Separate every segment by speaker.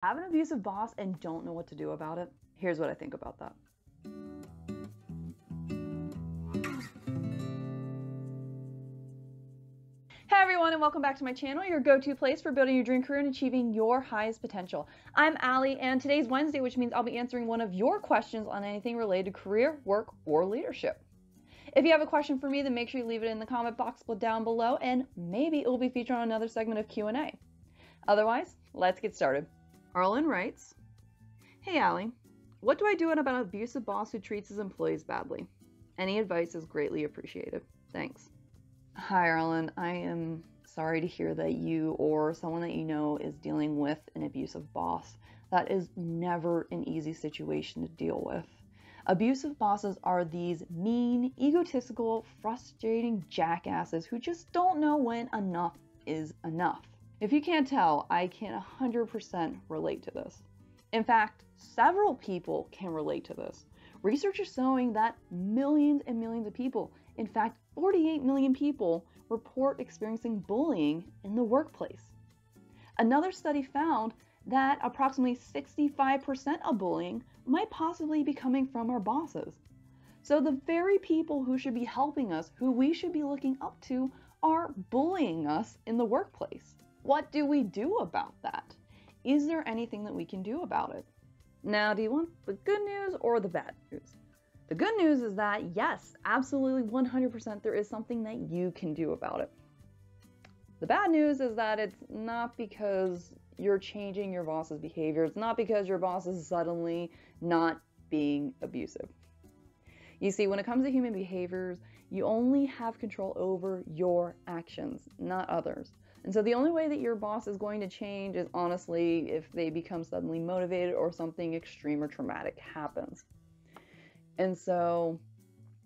Speaker 1: Have an abusive boss and don't know what to do about it? Here's what I think about that. Hey everyone, and welcome back to my channel, your go-to place for building your dream career and achieving your highest potential. I'm Allie, and today's Wednesday, which means I'll be answering one of your questions on anything related to career, work, or leadership. If you have a question for me, then make sure you leave it in the comment box down below, and maybe it will be featured on another segment of Q&A. Otherwise, let's get started. Arlen writes, "Hey Allie, what do I do about an abusive boss who treats his employees badly? Any advice is greatly appreciated. Thanks." Hi Arlen, I am sorry to hear that you or someone that you know is dealing with an abusive boss. That is never an easy situation to deal with. Abusive bosses are these mean, egotistical, frustrating jackasses who just don't know when enough is enough. If you can't tell, I can 100% relate to this. In fact, several people can relate to this. Research is showing that millions and millions of people, in fact 48 million people, report experiencing bullying in the workplace. Another study found that approximately 65% of bullying might possibly be coming from our bosses. So the very people who should be helping us, who we should be looking up to, are bullying us in the workplace. What do we do about that? Is there anything that we can do about it? Now, do you want the good news or the bad news? The good news is that yes, absolutely 100% there is something that you can do about it. The bad news is that it's not because you're changing your boss's behavior. It's not because your boss is suddenly not being abusive. You see, when it comes to human behaviors, you only have control over your actions, not others. And so the only way that your boss is going to change is honestly if they become suddenly motivated or something extreme or traumatic happens. And so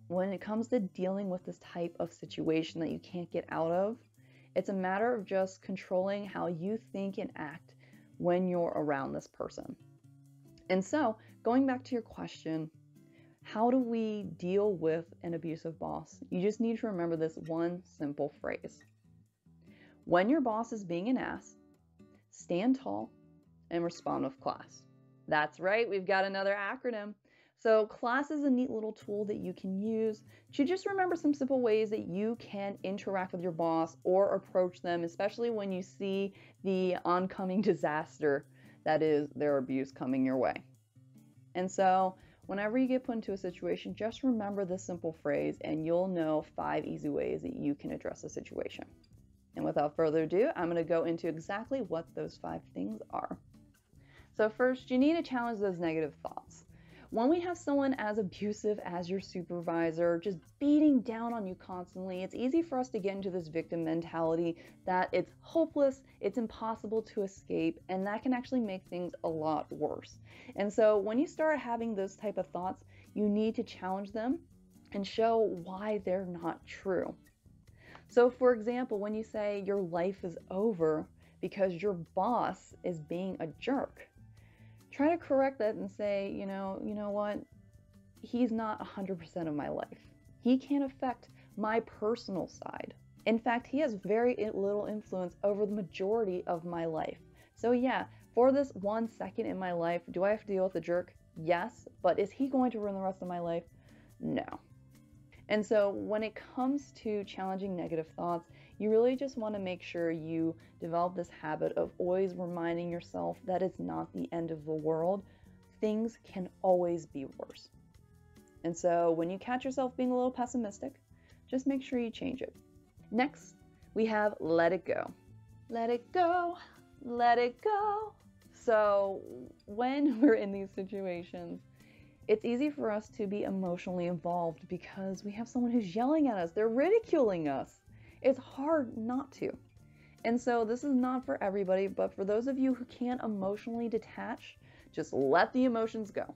Speaker 1: when it comes to dealing with this type of situation that you can't get out of, it's a matter of just controlling how you think and act when you're around this person. And so going back to your question, how do we deal with an abusive boss? You just need to remember this one simple phrase. When your boss is being an ass, stand tall and respond with class. That's right, we've got another acronym. So class is a neat little tool that you can use to just remember some simple ways that you can interact with your boss or approach them, especially when you see the oncoming disaster that is their abuse coming your way. And so whenever you get put into a situation, just remember this simple phrase and you'll know 5 easy ways that you can address the situation. And without further ado, I'm going to go into exactly what those 5 things are. So first, you need to challenge those negative thoughts. When we have someone as abusive as your supervisor, just beating down on you constantly, it's easy for us to get into this victim mentality that it's hopeless, it's impossible to escape, and that can actually make things a lot worse. And so when you start having those type of thoughts, you need to challenge them and show why they're not true. So for example, when you say your life is over because your boss is being a jerk, try to correct that and say, you know what? He's not 100% of my life. He can't affect my personal side. In fact, he has very little influence over the majority of my life. So yeah, for this 1 second in my life, do I have to deal with a jerk? Yes, but is he going to ruin the rest of my life? No. And so when it comes to challenging negative thoughts, you really just want to make sure you develop this habit of always reminding yourself that it's not the end of the world. Things can always be worse. And so when you catch yourself being a little pessimistic, just make sure you change it. Next, we have let it go. Let it go, let it go. So when we're in these situations, it's easy for us to be emotionally involved because we have someone who's yelling at us. They're ridiculing us. It's hard not to. And so this is not for everybody, but for those of you who can't emotionally detach, just let the emotions go.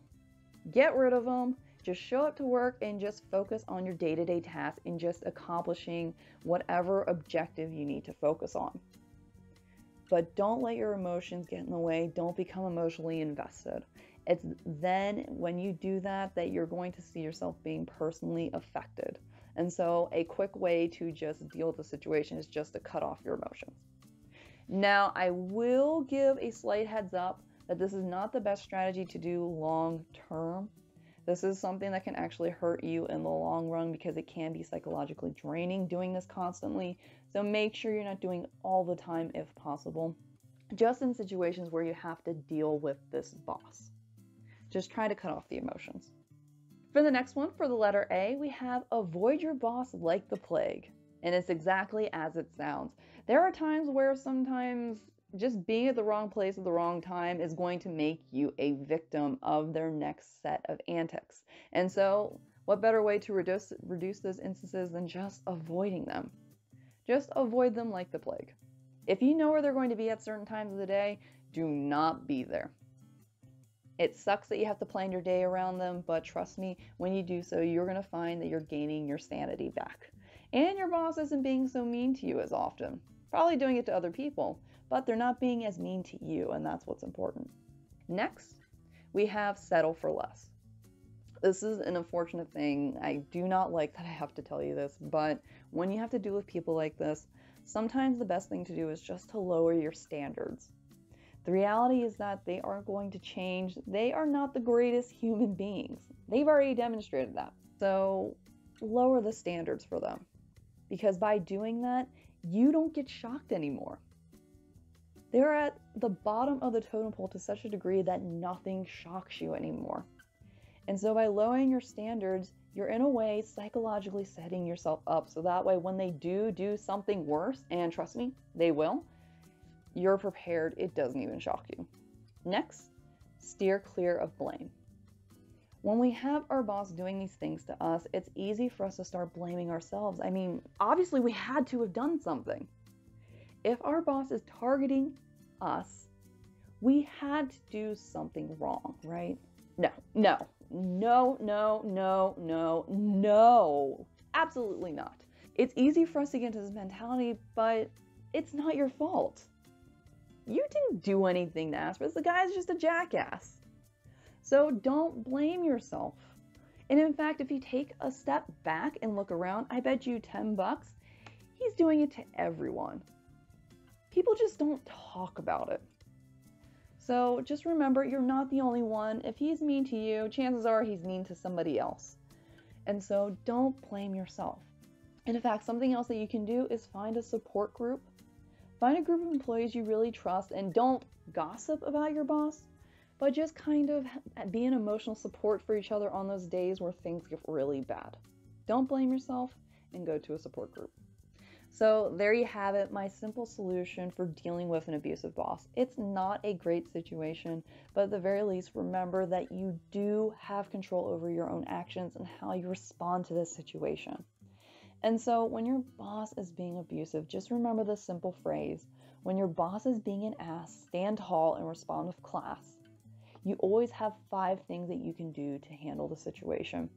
Speaker 1: Get rid of them. Just show up to work and just focus on your day-to-day tasks and just accomplishing whatever objective you need to focus on. But don't let your emotions get in the way. Don't become emotionally invested. It's then when you do that you're going to see yourself being personally affected. And so a quick way to just deal with the situation is just to cut off your emotions. Now, I will give a slight heads up that this is not the best strategy to do long term. This is something that can actually hurt you in the long run because it can be psychologically draining doing this constantly. So make sure you're not doing it all the time if possible. Just in situations where you have to deal with this boss. Just try to cut off the emotions. For the next one, for the letter A, we have avoid your boss like the plague. And it's exactly as it sounds. There are times where sometimes just being at the wrong place at the wrong time is going to make you a victim of their next set of antics. And so what better way to reduce those instances than just avoiding them? Just avoid them like the plague. If you know where they're going to be at certain times of the day, do not be there. It sucks that you have to plan your day around them, but trust me, when you do so, you're going to find that you're gaining your sanity back. And your boss isn't being so mean to you as often. Probably doing it to other people, but they're not being as mean to you, and that's what's important. Next, we have settle for less. This is an unfortunate thing. I do not like that I have to tell you this, but when you have to deal with people like this, sometimes the best thing to do is just to lower your standards. The reality is that they aren't going to change. They are not the greatest human beings. They've already demonstrated that. So lower the standards for them, because by doing that, you don't get shocked anymore. They're at the bottom of the totem pole to such a degree that nothing shocks you anymore. And so by lowering your standards, you're in a way psychologically setting yourself up so that way when they do something worse, and trust me, they will, you're prepared. It doesn't even shock you. Next, steer clear of blame. When we have our boss doing these things to us, it's easy for us to start blaming ourselves. I mean, obviously we had to have done something. If our boss is targeting us, we had to do something wrong, right? No, absolutely not. It's easy for us to get into this mentality, but it's not your fault. You didn't do anything to ask for this. The guy's just a jackass. So don't blame yourself. And in fact, if you take a step back and look around, I bet you $10, he's doing it to everyone. People just don't talk about it. So just remember, you're not the only one. If he's mean to you, chances are he's mean to somebody else. And so don't blame yourself. And in fact, something else that you can do is find a support group. Find a group of employees you really trust, and don't gossip about your boss, but just kind of be an emotional support for each other on those days where things get really bad. Don't blame yourself and go to a support group. So there you have it, my simple solution for dealing with an abusive boss. It's not a great situation, but at the very least, remember that you do have control over your own actions and how you respond to this situation. And so when your boss is being abusive, just remember this simple phrase: when your boss is being an ass, stand tall and respond with class. You always have 5 things that you can do to handle the situation.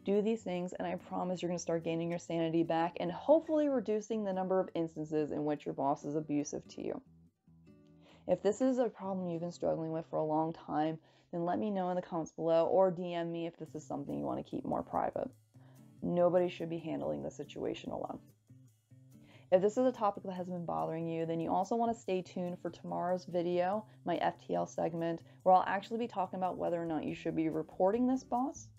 Speaker 1: Do these things, and I promise you're going to start gaining your sanity back and hopefully reducing the number of instances in which your boss is abusive to you. If this is a problem you've been struggling with for a long time, then let me know in the comments below or DM me if this is something you want to keep more private. Nobody should be handling the situation alone. If this is a topic that has been bothering you, then you also want to stay tuned for tomorrow's video, my FTL segment, where I'll actually be talking about whether or not you should be reporting this boss.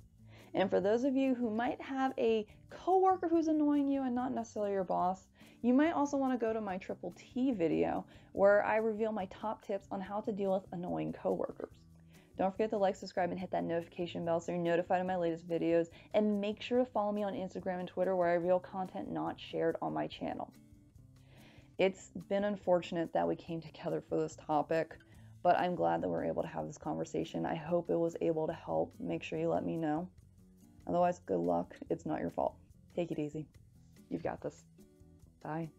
Speaker 1: And for those of you who might have a coworker who's annoying you and not necessarily your boss, you might also want to go to my Triple T video, where I reveal my top tips on how to deal with annoying coworkers. Don't forget to like, subscribe, and hit that notification bell so you're notified of my latest videos, and make sure to follow me on Instagram and Twitter, where I reveal content not shared on my channel. It's been unfortunate that we came together for this topic, but I'm glad that we're able to have this conversation. I hope it was able to help. Make sure you let me know. Otherwise, good luck. It's not your fault. Take it easy. You've got this. Bye.